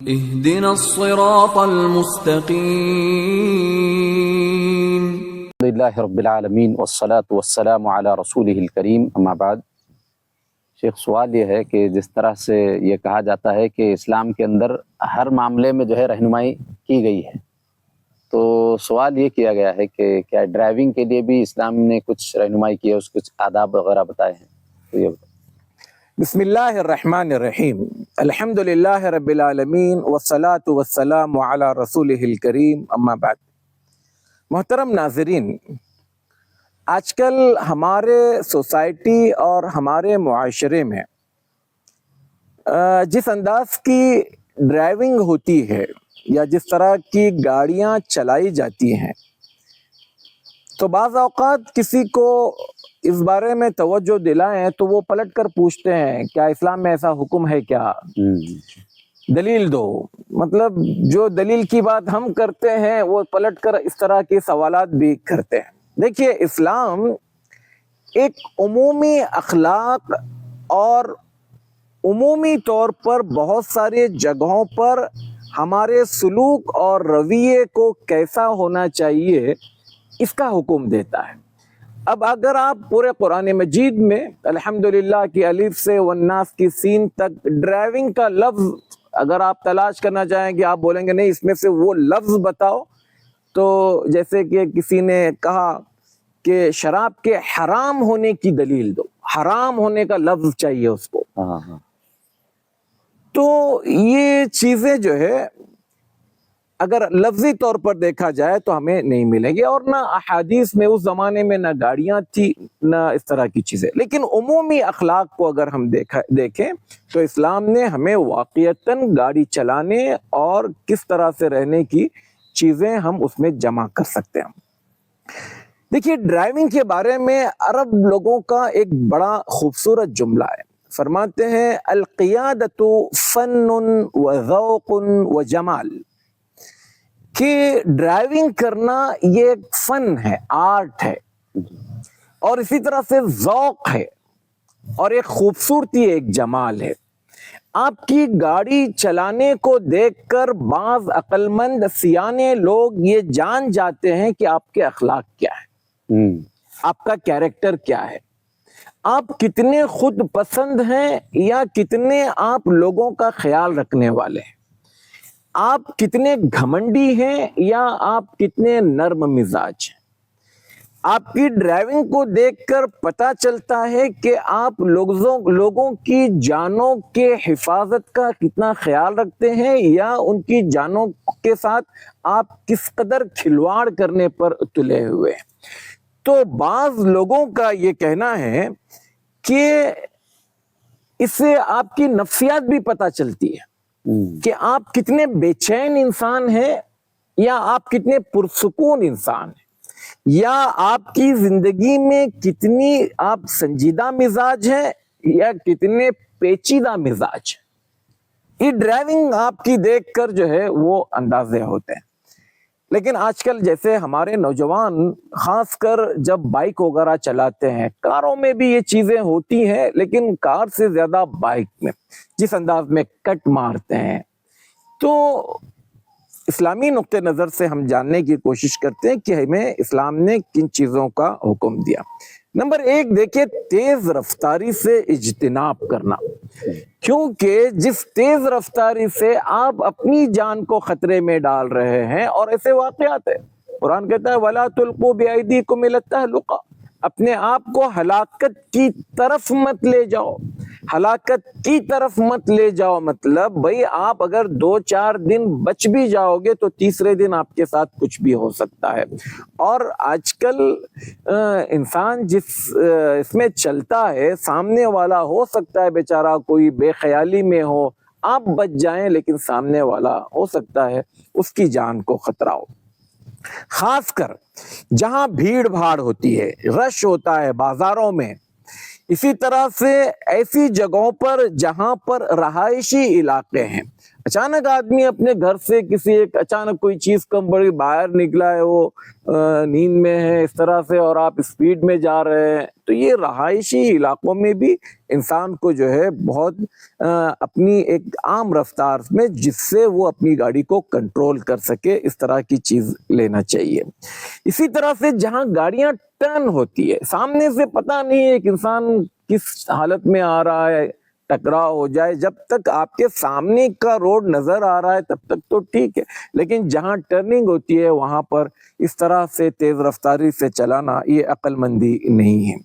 اهدنا الصراط المستقیم۔ الحمدللہ رب العالمین والصلاة والسلام علی رسولہ الکریم، اما بعد۔ شیخ، سوال یہ ہے کہ جس طرح سے یہ کہا جاتا ہے کہ اسلام کے اندر ہر معاملے میں جو ہے رہنمائی کی گئی ہے، تو سوال یہ کیا گیا ہے کہ کیا ڈرائیونگ کے لیے بھی اسلام نے کچھ رہنمائی کی ہے، اس کچھ آداب وغیرہ بتائے ہیں؟ تو یہ بسم اللہ الرحمن الرحیم، الحمدللہ رب العالمین والصلاة والسلام علی رسولہ الکریم، اما بعد۔ محترم ناظرین، آج کل ہمارے سوسائٹی اور ہمارے معاشرے میں جس انداز کی ڈرائیونگ ہوتی ہے یا جس طرح کی گاڑیاں چلائی جاتی ہیں، تو بعض اوقات کسی کو اس بارے میں توجہ دلائیں تو وہ پلٹ کر پوچھتے ہیں کیا اسلام میں ایسا حکم ہے کیا؟ دلیل دو۔ مطلب جو دلیل کی بات ہم کرتے ہیں وہ پلٹ کر اس طرح کے سوالات بھی کرتے ہیں۔ دیکھیے، اسلام ایک عمومی اخلاق اور عمومی طور پر بہت ساری جگہوں پر ہمارے سلوک اور رویے کو کیسا ہونا چاہیے اس کا حکم دیتا ہے۔ اب اگر آپ پورے قرآن مجید میں الحمدللہ کی الف سے والناس کی سین تک ڈرائیونگ کا لفظ اگر آپ تلاش کرنا چاہیں کہ آپ بولیں گے نہیں اس میں سے وہ لفظ بتاؤ، تو جیسے کہ کسی نے کہا کہ شراب کے حرام ہونے کی دلیل دو، حرام ہونے کا لفظ چاہیے اس کو۔ تو یہ چیزیں جو ہے اگر لفظی طور پر دیکھا جائے تو ہمیں نہیں ملیں گے، اور نہ احادیث میں اس زمانے میں نہ گاڑیاں تھی نہ اس طرح کی چیزیں۔ لیکن عمومی اخلاق کو اگر ہم دیکھیں تو اسلام نے ہمیں واقعتاً گاڑی چلانے اور کس طرح سے رہنے کی چیزیں ہم اس میں جمع کر سکتے ہیں۔ دیکھیے، ڈرائیونگ کے بارے میں عرب لوگوں کا ایک بڑا خوبصورت جملہ ہے۔ فرماتے ہیں القیادۃ فن و ذوق و جمال، کہ ڈرائیونگ کرنا یہ ایک فن ہے، آرٹ ہے، اور اسی طرح سے ذوق ہے اور ایک خوبصورتی، ایک جمال ہے۔ آپ کی گاڑی چلانے کو دیکھ کر بعض عقل مند سیانے لوگ یہ جان جاتے ہیں کہ آپ کے اخلاق کیا ہے، آپ کا کیریکٹر کیا ہے، آپ کتنے خود پسند ہیں یا کتنے آپ لوگوں کا خیال رکھنے والے ہیں، آپ کتنے گھمنڈی ہیں یا آپ کتنے نرم مزاج ہیں۔ آپ کی ڈرائیونگ کو دیکھ کر پتہ چلتا ہے کہ آپ لوگوں کی جانوں کے حفاظت کا کتنا خیال رکھتے ہیں یا ان کی جانوں کے ساتھ آپ کس قدر کھلواڑ کرنے پر تلے ہوئے ہیں۔ تو بعض لوگوں کا یہ کہنا ہے کہ اس سے آپ کی نفسیات بھی پتہ چلتی ہے کہ آپ کتنے بے چین انسان ہیں یا آپ کتنے پرسکون انسان ہیں، یا آپ کی زندگی میں کتنی آپ سنجیدہ مزاج ہیں یا کتنے پیچیدہ مزاج ہیں۔ یہ ڈرائیونگ آپ کی دیکھ کر جو ہے وہ اندازے ہوتے ہیں۔ لیکن آج کل جیسے ہمارے نوجوان خاص کر جب بائک وغیرہ چلاتے ہیں، کاروں میں بھی یہ چیزیں ہوتی ہیں لیکن کار سے زیادہ بائک میں جس انداز میں کٹ مارتے ہیں، تو اسلامی نقطہ نظر سے ہم جاننے کی کوشش کرتے ہیں کہ ہمیں اسلام نے کن چیزوں کا حکم دیا۔ نمبر 1 دیکھیں، تیز رفتاری سے اجتناب کرنا، کیونکہ جس تیز رفتاری سے آپ اپنی جان کو خطرے میں ڈال رہے ہیں، اور ایسے واقعات ہیں، قرآن کہتا ہے وَلَا تُلْقُوا بِأَيْدِيكُمْ إِلَى التَّهْلُكَةِ، اپنے آپ کو ہلاکت کی طرف مت لے جاؤ، ہلاکت کی طرف مت لے جاؤ۔ مطلب بھئی آپ اگر 2-4 دن بچ بھی جاؤ گے تو تیسرے دن آپ کے ساتھ کچھ بھی ہو سکتا ہے۔ اور آج کل انسان جس اس میں چلتا ہے، سامنے والا ہو سکتا ہے بیچارہ کوئی بے خیالی میں ہو، آپ بچ جائیں لیکن سامنے والا ہو سکتا ہے اس کی جان کو خطرہ ہو۔ خاص کر جہاں بھیڑ بھاڑ ہوتی ہے، رش ہوتا ہے بازاروں میں، اسی طرح سے ایسی جگہوں پر جہاں پر رہائشی علاقے ہیں۔ اچانک آدمی اپنے گھر سے کسی ایک اچانک کوئی چیز کم بڑی باہر نکلا ہے، وہ نیند میں ہے اس طرح سے، اور آپ اسپیڈ میں جا رہے ہیں، تو یہ رہائشی علاقوں میں بھی انسان کو جو ہے بہت اپنی ایک عام رفتار میں، جس سے وہ اپنی گاڑی کو کنٹرول کر سکے، اس طرح کی چیز لینا چاہیے۔ اسی طرح سے جہاں گاڑیاں ٹرن ہوتی ہے، سامنے سے پتہ نہیں ہے ایک انسان کس حالت میں آ رہا ہے، ٹکراؤ ہو جائے، جب تک آپ کے سامنے کا روڈ نظر آ رہا ہے تب تک تو ٹھیک ہے، لیکن جہاں ٹرننگ ہوتی ہے وہاں پر اس طرح سے تیز رفتاری سے چلانا یہ عقل مندی نہیں ہے۔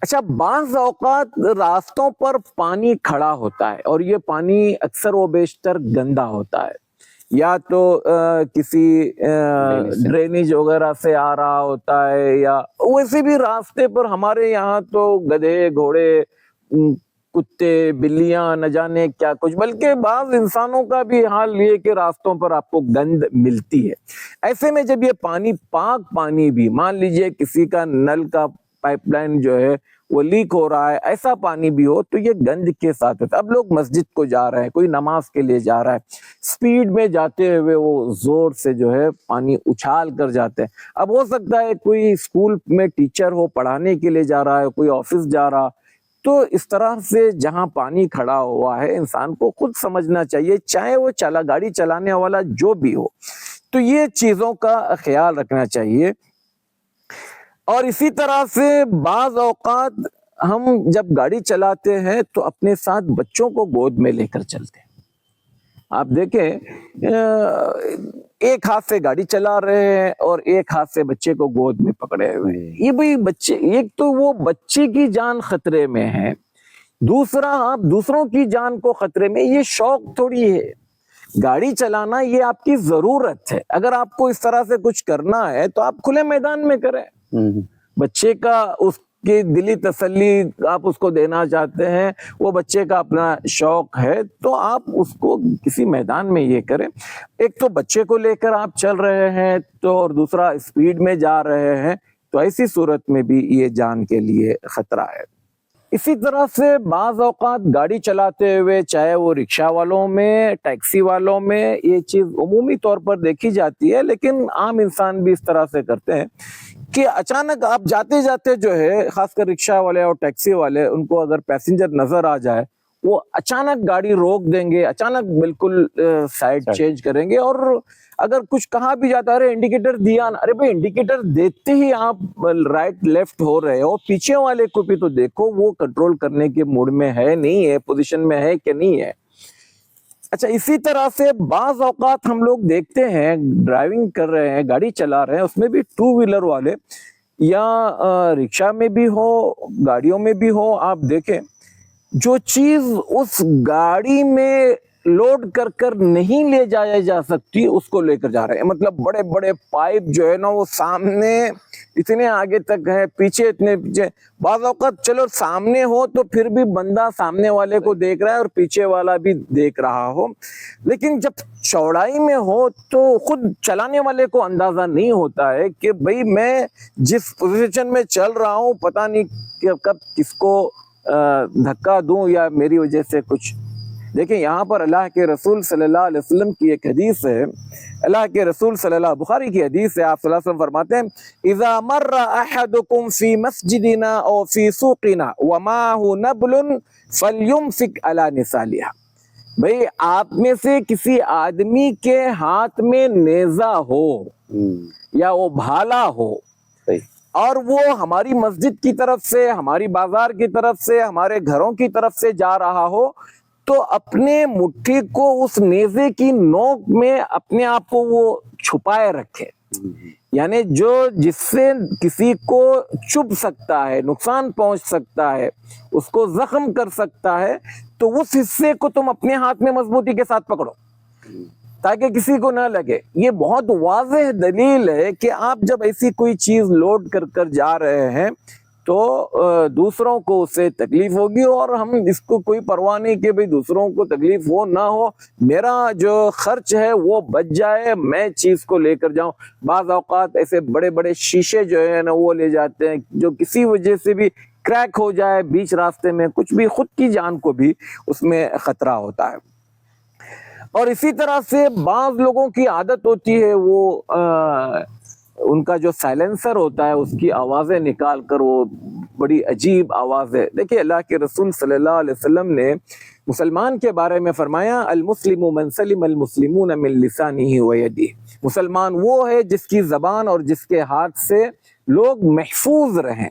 اچھا، بعض اوقات راستوں پر پانی کھڑا ہوتا ہے، اور یہ پانی اکثر و بیشتر گندا ہوتا ہے، یا تو کسی ڈرینیج وغیرہ سے آ رہا ہوتا ہے، یا ویسے بھی راستے پر ہمارے یہاں تو گدھے گھوڑے کتے بلیاں نہ جانے کیا کچھ، بلکہ بعض انسانوں کا بھی حال یہ کہ راستوں پر آپ کو گند ملتی ہے۔ ایسے میں جب یہ پانی، پاک پانی بھی، مان لیجئے کسی کا نل کا پائپ لائن جو ہے وہ لیک ہو رہا ہے، ایسا پانی بھی ہو تو یہ گند کے ساتھ ہوتا ہے۔ اب لوگ مسجد کو جا رہے ہیں، کوئی نماز کے لیے جا رہا ہے، سپیڈ میں جاتے ہوئے وہ زور سے جو ہے پانی اچھال کر جاتے ہیں۔ اب ہو سکتا ہے کوئی اسکول میں ٹیچر ہو، پڑھانے کے لیے جا رہا ہے، کوئی آفس جا رہا، تو اس طرح سے جہاں پانی کھڑا ہوا ہے انسان کو خود سمجھنا چاہیے، چاہے وہ گاڑی چلانے والا جو بھی ہو، تو یہ چیزوں کا خیال رکھنا چاہیے۔ اور اسی طرح سے بعض اوقات ہم جب گاڑی چلاتے ہیں تو اپنے ساتھ بچوں کو گود میں لے کر چلتے ہیں۔ آپ دیکھیں، ایک ہاتھ سے گاڑی چلا رہے ہیں اور ایک ہاتھ سے بچے کو گود میں پکڑے ہوئے ہیں۔ یہ بھئی بچے، ایک تو وہ بچے کی جان خطرے میں ہے، دوسرا آپ دوسروں کی جان کو خطرے میں۔ یہ شوق تھوڑی ہے، گاڑی چلانا یہ آپ کی ضرورت ہے۔ اگر آپ کو اس طرح سے کچھ کرنا ہے تو آپ کھلے میدان میں کریں۔ بچے کا اس کی دلی تسلی آپ اس کو دینا چاہتے ہیں، وہ بچے کا اپنا شوق ہے، تو آپ اس کو کسی میدان میں یہ کریں۔ ایک تو بچے کو لے کر آپ چل رہے ہیں تو، اور دوسرا اسپیڈ میں جا رہے ہیں، تو ایسی صورت میں بھی یہ جان کے لیے خطرہ ہے۔ اسی طرح سے بعض اوقات گاڑی چلاتے ہوئے، چاہے وہ رکشہ والوں میں، ٹیکسی والوں میں، یہ چیز عمومی طور پر دیکھی جاتی ہے، لیکن عام انسان بھی اس طرح سے کرتے ہیں کہ اچانک آپ جاتے جاتے جو ہے، خاص کر رکشہ والے اور ٹیکسی والے، ان کو اگر پیسنجر نظر آ جائے، وہ اچانک گاڑی روک دیں گے، اچانک بالکل سائڈ چینج کریں گے، اور اگر کچھ کہا بھی جاتا ہے، ارے انڈیکیٹر دیا نا، ارے بھائی انڈیکیٹر دیتے ہی آپ رائٹ لیفٹ ہو رہے ہو، پیچھے والے کو بھی تو دیکھو، وہ کنٹرول کرنے کے موڈ میں ہے نہیں ہے، پوزیشن میں ہے کہ نہیں ہے۔ اچھا، اسی طرح سے بعض اوقات ہم لوگ دیکھتے ہیں ڈرائیونگ کر رہے ہیں، گاڑی چلا رہے ہیں، اس میں بھی ٹو ویلر والے یا رکشہ میں بھی ہو، گاڑیوں میں بھی ہو، آپ دیکھیں جو چیز اس گاڑی میں لوڈ کر کر نہیں لے جایا جا سکتی اس کو لے کر جا رہے ہیں۔ مطلب بڑے بڑے پائپ جو ہے نا، وہ سامنے اتنے آگے تک ہے، پیچھے اتنے پیچھے، بعض اوقات چلو سامنے ہو تو پھر بھی بندہ سامنے والے کو دیکھ رہا ہے اور پیچھے والا بھی دیکھ رہا ہو، لیکن جب چوڑائی میں ہو تو خود چلانے والے کو اندازہ نہیں ہوتا ہے کہ بھئی میں جس پوزیشن میں چل رہا ہوں، پتہ نہیں کہ کب کس کو دھکا دوں یا میری وجہ سے کچھ۔ دیکھیں یہاں پر اللہ کے رسول صلی اللہ علیہ وسلم کی ایک حدیث ہے، اللہ کے رسول صلی اللہ، بخاری کی حدیث ہے، آپ صلی اللہ علیہ وسلم فرماتے ہیں، اذا مر احدکم فی مسجدنا او فی سوقنا ومعه نبل فلیمسک علی نسالها۔ بھئی آپ میں سے کسی آدمی کے ہاتھ میں نیزہ ہو یا وہ بھالا ہو، اور وہ ہماری مسجد کی طرف سے، ہماری بازار کی طرف سے، ہمارے گھروں کی طرف سے جا رہا ہو، تو اپنے مٹھی کو اس نیزے کی نوک میں اپنے آپ کو وہ چھپائے رکھے، یعنی جو جس سے کسی کو چبھ سکتا ہے، نقصان پہنچ سکتا ہے، اس کو زخم کر سکتا ہے، تو اس حصے کو تم اپنے ہاتھ میں مضبوطی کے ساتھ پکڑو تاکہ کسی کو نہ لگے۔ یہ بہت واضح دلیل ہے کہ آپ جب ایسی کوئی چیز لوڈ کر کر جا رہے ہیں تو دوسروں کو اس سے تکلیف ہوگی، اور ہم اس کو کوئی پرواہ نہیں کہ بھئی دوسروں کو تکلیف ہو نہ ہو، میرا جو خرچ ہے وہ بچ جائے، میں چیز کو لے کر جاؤں۔ بعض اوقات ایسے بڑے بڑے شیشے جو ہے نا وہ لے جاتے ہیں، جو کسی وجہ سے بھی کریک ہو جائے بیچ راستے میں، کچھ بھی، خود کی جان کو بھی اس میں خطرہ ہوتا ہے۔ اور اسی طرح سے بعض لوگوں کی عادت ہوتی ہے وہ ان کا جو سائلنسر ہوتا ہے اس کی آوازیں نکال کر وہ بڑی عجیب آوازیں. دیکھیے اللہ کے رسول صلی اللہ علیہ وسلم نے مسلمان کے بارے میں فرمایا المسلم من سلم المسلمون من لسانہ و یدہ. مسلمان وہ ہے جس کی زبان اور جس کے ہاتھ سے لوگ محفوظ رہیں.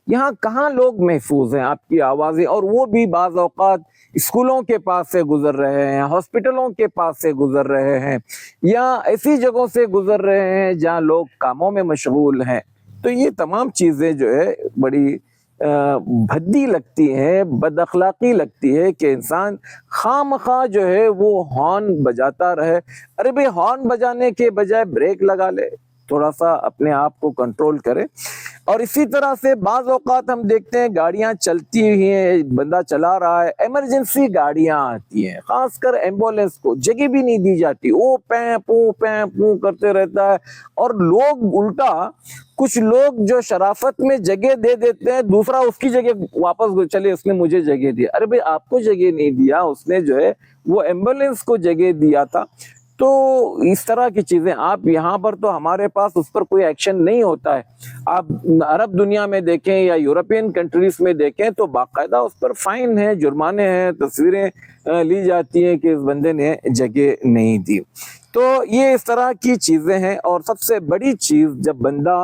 یہاں کہاں لوگ محفوظ ہیں؟ آپ کی آوازیں، اور وہ بھی بعض اوقات اسکولوں کے پاس سے گزر رہے ہیں، ہاسپٹلوں کے پاس سے گزر رہے ہیں، یا ایسی جگہوں سے گزر رہے ہیں جہاں لوگ کاموں میں مشغول ہیں. تو یہ تمام چیزیں جو ہے بڑی بھدی لگتی ہیں، بد اخلاقی لگتی ہے کہ انسان خواہ مخواہ جو ہے وہ ہارن بجاتا رہے. ارے بھئی ہارن بجانے کے بجائے بریک لگا لے، تھوڑا سا اپنے آپ کو کنٹرول کرے. اور اسی طرح سے بعض اوقات ہم دیکھتے ہیں گاڑیاں چلتی ہوئی ہیں، بندہ چلا رہا ہے، ایمرجنسی گاڑیاں آتی ہیں، خاص کر ایمبولینس کو جگہ بھی نہیں دی جاتی، وہ پیں پوں کرتے رہتا ہے. اور لوگ الٹا، کچھ لوگ جو شرافت میں جگہ دے دیتے ہیں، دوسرا اس کی جگہ واپس چلے اس نے مجھے جگہ دیا. ارے بھئی آپ کو جگہ نہیں دیا، اس نے جو ہے وہ ایمبولینس کو جگہ دیا تھا. تو اس طرح کی چیزیں آپ یہاں پر تو ہمارے پاس اس پر کوئی ایکشن نہیں ہوتا ہے. آپ عرب دنیا میں دیکھیں یا یورپین کنٹریز میں دیکھیں تو باقاعدہ اس پر فائن ہے، جرمانے ہیں، تصویریں لی جاتی ہیں کہ اس بندے نے جگہ نہیں دی. تو یہ اس طرح کی چیزیں ہیں. اور سب سے بڑی چیز، جب بندہ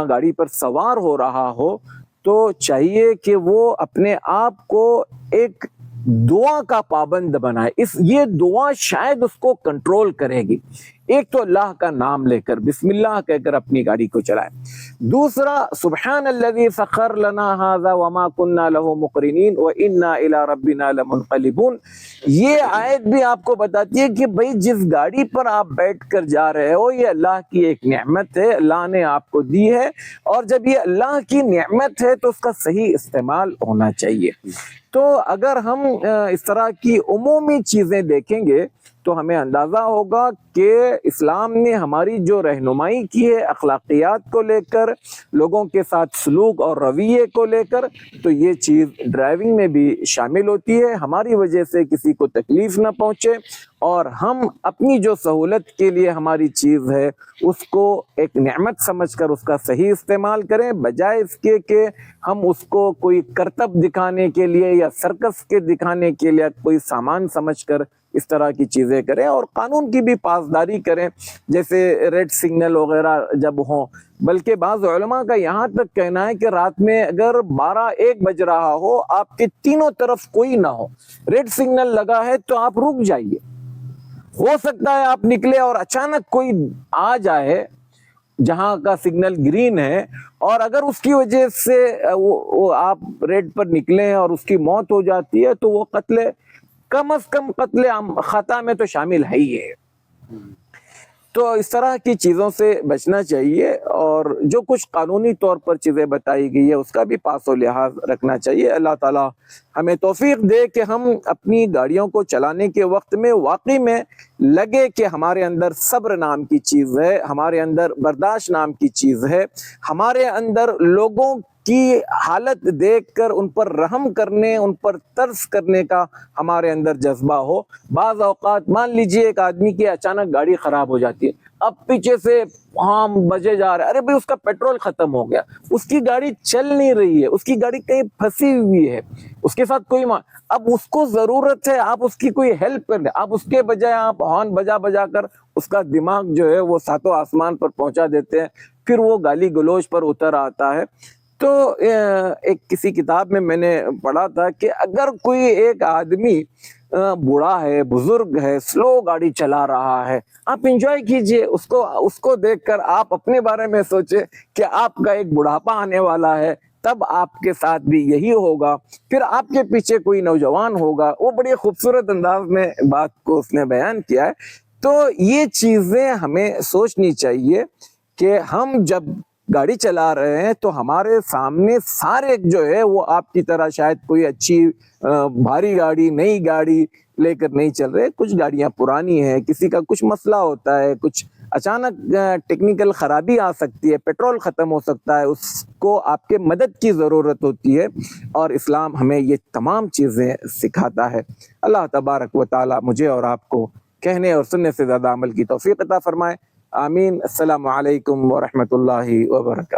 گاڑی پر سوار ہو رہا ہو تو چاہیے کہ وہ اپنے آپ کو ایک دعا کا پابند بنائے. یہ دعا شاید اس کو کنٹرول کرے گی. ایک تو اللہ کا نام لے کر بسم اللہ کہہ کر اپنی گاڑی کو چلائے. دوسرا سبحان الذی سخر لنا ھذا وما كنا له مقرنین وانا الی ربنا لمنقلبون. یہ آیت بھی آپ کو بتاتی ہے کہ بھئی جس گاڑی پر آپ بیٹھ کر جا رہے ہو یہ اللہ کی ایک نعمت ہے، اللہ نے آپ کو دی ہے، اور جب یہ اللہ کی نعمت ہے تو اس کا صحیح استعمال ہونا چاہیے. تو اگر ہم اس طرح کی عمومی چیزیں دیکھیں گے تو ہمیں اندازہ ہوگا کہ اسلام نے ہماری جو رہنمائی کی ہے اخلاقیات کو لے کر، لوگوں کے ساتھ سلوک اور رویے کو لے کر، تو یہ چیز ڈرائیونگ میں بھی شامل ہوتی ہے. ہماری وجہ سے کسی کو تکلیف نہ پہنچے اور ہم اپنی جو سہولت کے لیے ہماری چیز ہے اس کو ایک نعمت سمجھ کر اس کا صحیح استعمال کریں، بجائے اس کے کہ ہم اس کو کوئی کرتب دکھانے کے لیے یا سرکس کے دکھانے کے لیے کوئی سامان سمجھ کر اس طرح کی چیزیں کریں. اور قانون کی بھی پاسداری کریں، جیسے ریڈ سگنل وغیرہ جب ہوں. بلکہ بعض علماء کا یہاں تک کہنا ہے کہ رات میں اگر 12-1 بج رہا ہو، آپ کے تینوں طرف کوئی نہ ہو، ریڈ سگنل لگا ہے تو آپ رک جائیے. ہو سکتا ہے آپ نکلے اور اچانک کوئی آ جائے جہاں کا سگنل گرین ہے، اور اگر اس کی وجہ سے وہ آپ ریڈ پر نکلے اور اس کی موت ہو جاتی ہے تو وہ کم از کم قتل خطا میں تو شامل ہے ہی ہے. تو اس طرح کی چیزوں سے بچنا چاہیے، اور جو کچھ قانونی طور پر چیزیں بتائی گئی ہے اس کا بھی پاس و لحاظ رکھنا چاہیے. اللہ تعالی ہمیں توفیق دے کہ ہم اپنی گاڑیوں کو چلانے کے وقت میں واقعی میں لگے کہ ہمارے اندر صبر نام کی چیز ہے، ہمارے اندر برداشت نام کی چیز ہے، ہمارے اندر لوگوں کی حالت دیکھ کر ان پر رحم کرنے، ان پر ترس کرنے کا ہمارے اندر جذبہ ہو. بعض اوقات مان لیجئے ایک آدمی کی اچانک گاڑی خراب ہو جاتی ہے، اب پیچھے سے ہارن بجے جا رہا ہے، ارے بھئی اس کا پیٹرول ختم ہو گیا، اس کی گاڑی چل نہیں رہی ہے، اس کی گاڑی کہیں پھنسی ہوئی ہے، اس کے ساتھ کوئی اب اس کو ضرورت ہے آپ اس کی کوئی ہیلپ کر دیں. آپ اس کے بجائے آپ ہارن بجا کر اس کا دماغ جو ہے وہ ساتوں آسمان پر پہنچا دیتے ہیں، پھر وہ گالی گلوچ پر اتر آتا ہے. تو ایک کسی کتاب میں نے پڑھا تھا کہ اگر کوئی ایک آدمی بوڑھا ہے، بزرگ ہے، سلو گاڑی چلا رہا ہے، آپ انجوائے کیجئے اس کو دیکھ کر. آپ اپنے بارے میں سوچیں کہ آپ کا ایک بڑھاپا آنے والا ہے، تب آپ کے ساتھ بھی یہی ہوگا. پھر آپ کے پیچھے کوئی نوجوان ہوگا. وہ بڑی خوبصورت انداز میں بات کو اس نے بیان کیا ہے. تو یہ چیزیں ہمیں سوچنی چاہیے کہ ہم جب گاڑی چلا رہے ہیں تو ہمارے سامنے سارے جو ہے وہ آپ کی طرح شاید کوئی اچھی بھاری گاڑی، نئی گاڑی لے کر نہیں چل رہے. کچھ گاڑیاں پرانی ہیں، کسی کا کچھ مسئلہ ہوتا ہے، کچھ اچانک ٹیکنیکل خرابی آ سکتی ہے، پیٹرول ختم ہو سکتا ہے، اس کو آپ کے مدد کی ضرورت ہوتی ہے، اور اسلام ہمیں یہ تمام چیزیں سکھاتا ہے. اللہ تبارک و تعالی مجھے اور آپ کو کہنے اور سننے سے زیادہ عمل کی توفیق عطا فرمائے. آمین. السلام علیکم ورحمۃ اللہ وبرکاتہ.